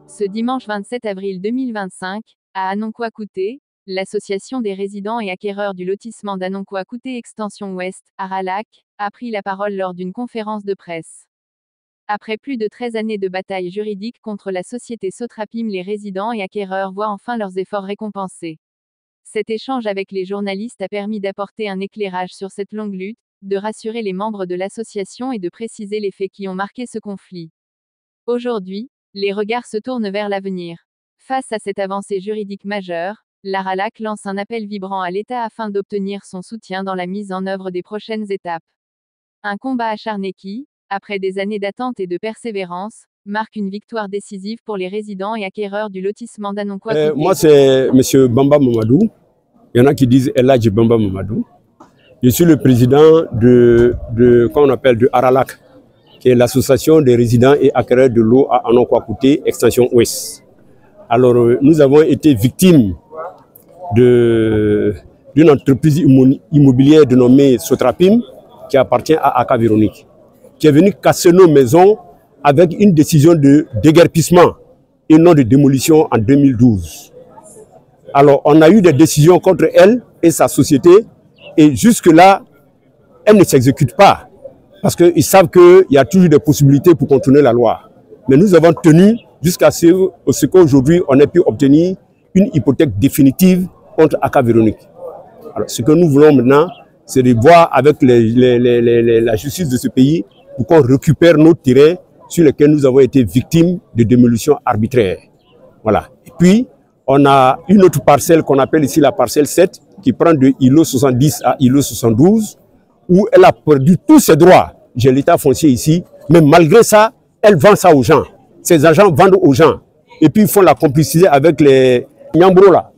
Ce dimanche 27 avril 2025, à Anonkwa-Kouté, l'association des résidents et acquéreurs du lotissement d'Anonkwa-Kouté Extension Ouest, Aralac, a pris la parole lors d'une conférence de presse. Après plus de 13 années de bataille juridique contre la société Sotrapim, les résidents et acquéreurs voient enfin leurs efforts récompensés. Cet échange avec les journalistes a permis d'apporter un éclairage sur cette longue lutte, de rassurer les membres de l'association et de préciser les faits qui ont marqué ce conflit. Aujourd'hui, les regards se tournent vers l'avenir. Face à cette avancée juridique majeure, l'Aralac lance un appel vibrant à l'État afin d'obtenir son soutien dans la mise en œuvre des prochaines étapes. Un combat acharné qui, après des années d'attente et de persévérance, marque une victoire décisive pour les résidents et acquéreurs du lotissement d'Anonkwa-Kouté. Moi, c'est M. Bamba Mamadou. Il y en a qui disent Eladji Bamba Mamadou. Je suis le président qu'on appelle de Aralac, qui est l'association des résidents et acquéreurs de l'eau à Anonkwa-Kouté, extension ouest. Alors, nous avons été victimes d'une entreprise immobilière dénommée Sotrapim, qui appartient à Aka Véronique, qui est venue casser nos maisons avec une décision de déguerpissement et non de démolition en 2012. Alors, on a eu des décisions contre elle et sa société, et jusque-là, elle ne s'exécute pas. Parce qu'ils savent qu'il y a toujours des possibilités pour contourner la loi. Mais nous avons tenu jusqu'à ce qu'aujourd'hui, on ait pu obtenir une hypothèque définitive contre Aka Véronique. Alors, ce que nous voulons maintenant, c'est de voir avec la justice de ce pays pour qu'on récupère nos terrains sur lesquels nous avons été victimes de démolition arbitraire. Voilà. Et puis, on a une autre parcelle qu'on appelle ici la parcelle 7, qui prend de îlot 70 à îlot 72, où elle a perdu tous ses droits. J'ai l'état foncier ici, mais malgré ça, elle vend ça aux gens. Ces agents vendent aux gens. Et puis ils font la complicité avec les Nyambro là,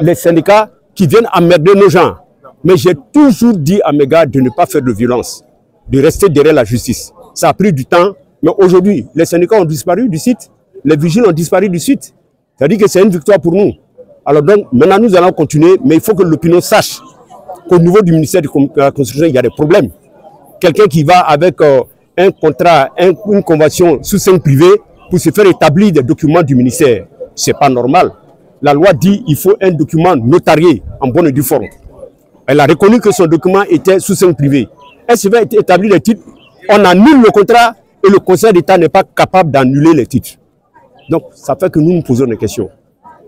les syndicats qui viennent emmerder nos gens. Mais j'ai toujours dit à mes gars de ne pas faire de violence, de rester derrière la justice. Ça a pris du temps, mais aujourd'hui, les syndicats ont disparu du site, les vigiles ont disparu du site. C'est-à-dire que c'est une victoire pour nous. Alors donc, maintenant nous allons continuer, mais il faut que l'opinion sache qu'au niveau du ministère de la Construction, il y a des problèmes. Quelqu'un qui va avec un contrat, une convention sous seing privé pour se faire établir des documents du ministère, ce n'est pas normal. La loi dit qu'il faut un document notarié en bonne et due forme. Elle a reconnu que son document était sous seing privé. Elle se fait établir les titres, on annule le contrat et le Conseil d'État n'est pas capable d'annuler les titres. Donc ça fait que nous nous posons des questions.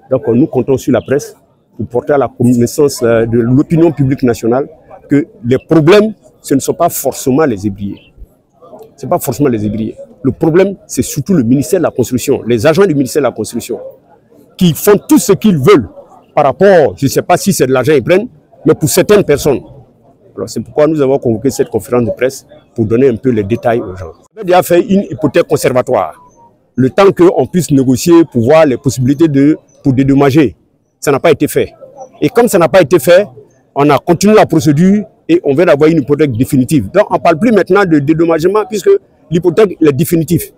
Donc nous comptons sur la presse pour porter à la connaissance de l'opinion publique nationale que les problèmes, ce ne sont pas forcément les ébriers. Ce n'est pas forcément les ébriers. Le problème, c'est surtout le ministère de la Construction, les agents du ministère de la Construction, qui font tout ce qu'ils veulent par rapport, je ne sais pas si c'est de l'argent qu'ils prennent, mais pour certaines personnes. Alors c'est pourquoi nous avons convoqué cette conférence de presse pour donner un peu les détails aux gens. On a déjà fait une hypothèque conservatoire. Le temps qu'on puisse négocier pour voir les possibilités pour dédommager. Ça n'a pas été fait. Et comme ça n'a pas été fait, on a continué la procédure et on vient d'avoir une hypothèque définitive. Donc on ne parle plus maintenant de dédommagement puisque l'hypothèque est définitive.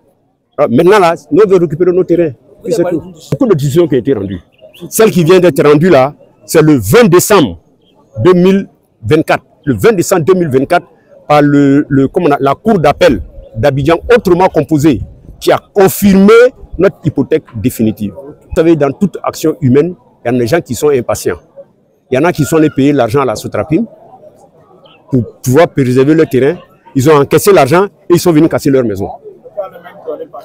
Alors, maintenant, là, nous devons récupérer nos terrains. C'est tout. Beaucoup de décisions qui ont été rendues. Celle qui vient d'être rendue là, c'est le 20 décembre 2024. Le 20 décembre 2024, par la Cour d'appel d'Abidjan, autrement composée, qui a confirmé notre hypothèque définitive. Vous savez, dans toute action humaine, il y a des gens qui sont impatients. Il y en a qui sont allés payer l'argent à la Sotrapim pour pouvoir préserver leur terrain. Ils ont encaissé l'argent et ils sont venus casser leur maison.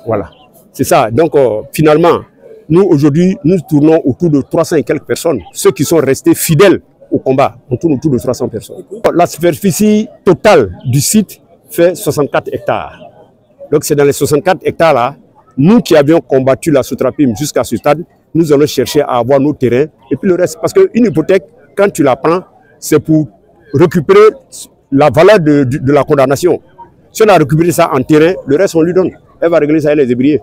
Voilà. C'est ça. Donc, finalement, nous, aujourd'hui, nous tournons autour de 300 et quelques personnes. Ceux qui sont restés fidèles au combat, on tourne autour de 300 personnes. La superficie totale du site fait 64 hectares. Donc, c'est dans les 64 hectares-là, nous qui avions combattu la Sotrapim jusqu'à ce stade, nous allons chercher à avoir nos terrains et puis le reste. Parce qu'une hypothèque, quand tu la prends, c'est pour récupérer la valeur de la condamnation. Si on a récupéré ça en terrain, le reste on lui donne. Elle va régler ça avec les ébriers.